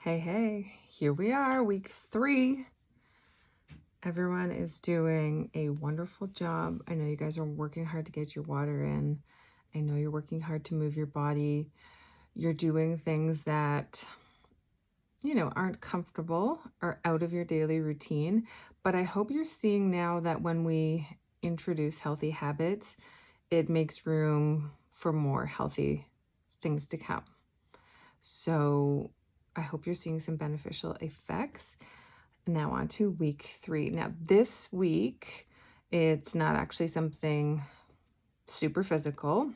Hey, here we are, week 3. Everyone is doing a wonderful job. I know you guys are working hard to get your water in. I know you're working hard to move your body. You're doing things that, aren't comfortable or out of your daily routine. But I hope you're seeing now that when we introduce healthy habits, it makes room for more healthy things to come. So I hope you're seeing some beneficial effects. Now on to week 3. Now this week, it's not actually something super physical.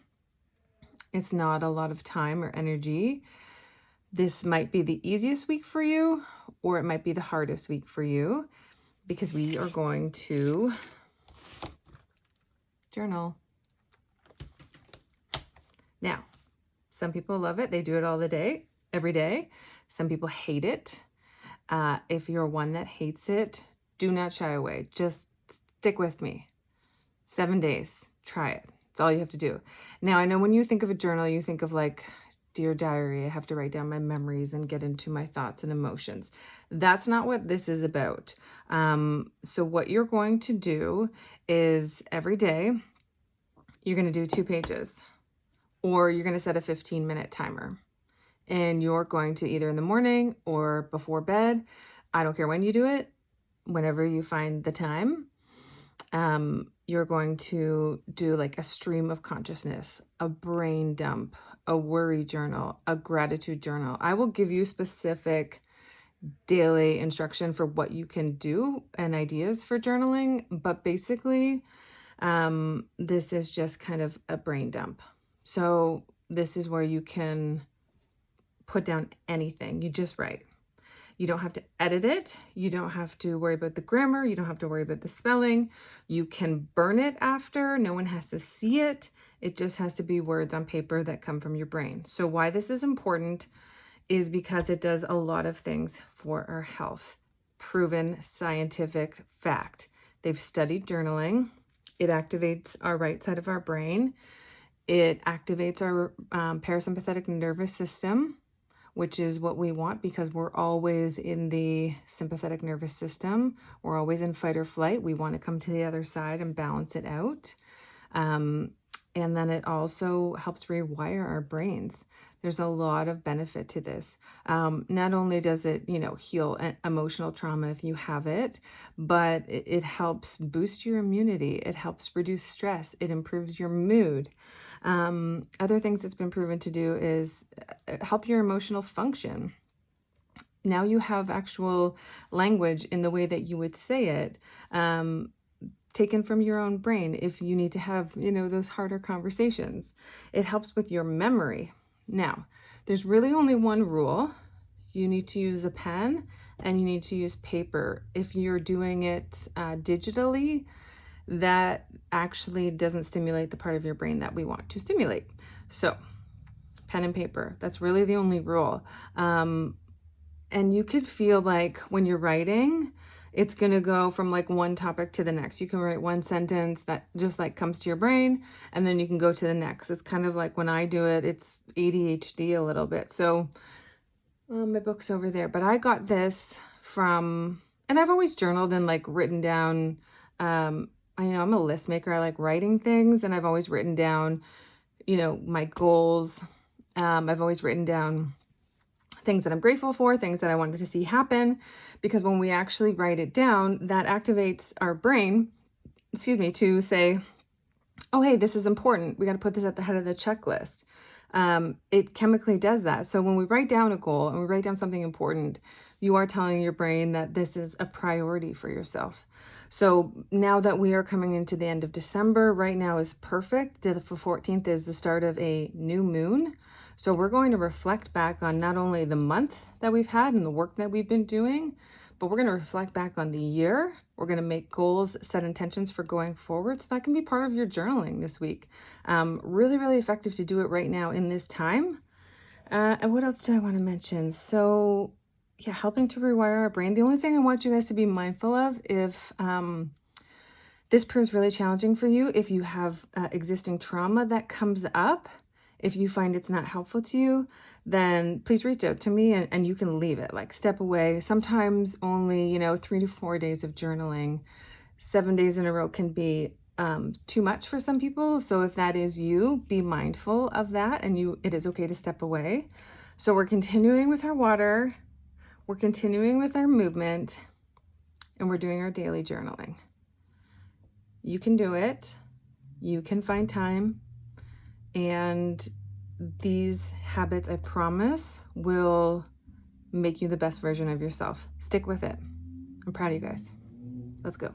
It's not a lot of time or energy. This might be the easiest week for you, or it might be the hardest week for you, because we are going to journal. Now, some people love it. They do it every day. Some people hate it. If you're one that hates it, do not shy away. Just stick with me. 7 days. Try it. It's all you have to do. Now, I know when you think of a journal, you think of like, dear diary, I have to write down my memories and get into my thoughts and emotions. That's not what this is about. So what you're going to do is every day, you're going to do 2 pages, or you're going to set a 15-minute timer. And you're going to either in the morning or before bed, I don't care when you do it, whenever you find the time, you're going to do like a stream of consciousness, a brain dump, a worry journal, a gratitude journal. I will give you specific daily instruction for what you can do and ideas for journaling, but basically, this is just kind of a brain dump. So this is where you can put down anything. You just write. You don't have to edit it. You don't have to worry about the grammar. You don't have to worry about the spelling. You can burn it after. No one has to see it. It just has to be words on paper that come from your brain. So why this is important is because it does a lot of things for our health. Proven scientific fact. They've studied journaling. It activates our right side of our brain. It activates our parasympathetic nervous system, which is what we want because we're always in the sympathetic nervous system. We're always in fight or flight. We want to come to the other side and balance it out. And then it also helps rewire our brains. There's a lot of benefit to this. Not only does it, heal emotional trauma if you have it, but it helps boost your immunity. It helps reduce stress. It improves your mood. Other things it's been proven to do is help your emotional function. Now you have actual language in the way that you would say it, taken from your own brain if you need to have, those harder conversations. It helps with your memory. Now, there's really only one rule. You need to use a pen and you need to use paper. If you're doing it digitally, that actually doesn't stimulate the part of your brain that we want to stimulate. So pen and paper, that's really the only rule. And you could feel like when you're writing, it's going to go from like one topic to the next. You can write one sentence that just like comes to your brain and then you can go to the next. It's kind of like when I do it, it's ADHD a little bit. So my book's over there, but I got this from, and I've always journaled and like written down, I'm a list maker. I like writing things, and I've always written down, my goals. I've always written down things that I'm grateful for, things that I wanted to see happen, because when we actually write it down, that activates our brain, to say, oh, hey, this is important. We got to put this at the head of the checklist. It chemically does that. So when we write down a goal and we write down something important, you are telling your brain that this is a priority for yourself. So now that we are coming into the end of December, right now is perfect. The 14th is the start of a new moon. So we're going to reflect back on not only the month that we've had and the work that we've been doing, but we're going to reflect back on the year. We're going to make goals, set intentions for going forward. So that can be part of your journaling this week. Really, really effective to do it right now in this time. And what else do I want to mention? So yeah, helping to rewire our brain. The only thing I want you guys to be mindful of, if this proves really challenging for you, if you have existing trauma that comes up, If you find it's not helpful to you, then please reach out to me and you can leave it, like step away. Sometimes only, 3 to 4 days of journaling, 7 days in a row can be too much for some people. So if that is you, be mindful of that, and it is okay to step away. So we're continuing with our water, we're continuing with our movement, and we're doing our daily journaling. You can do it. You can find time. And these habits, I promise, will make you the best version of yourself. Stick with it. I'm proud of you guys. Let's go.